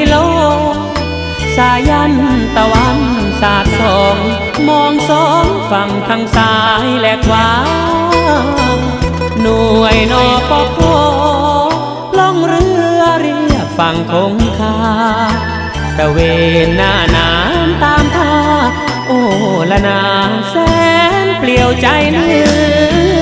โลสายันตะวันสาดส่องมองสองฝั่งทางซ้ายและขวาหน่วยนปภล่องเรือเรียบฝั่งคงคาตะเวนหน้าน้ำตามท่าโอ้ละนาแสนเปลี่ยวใจเนื้อ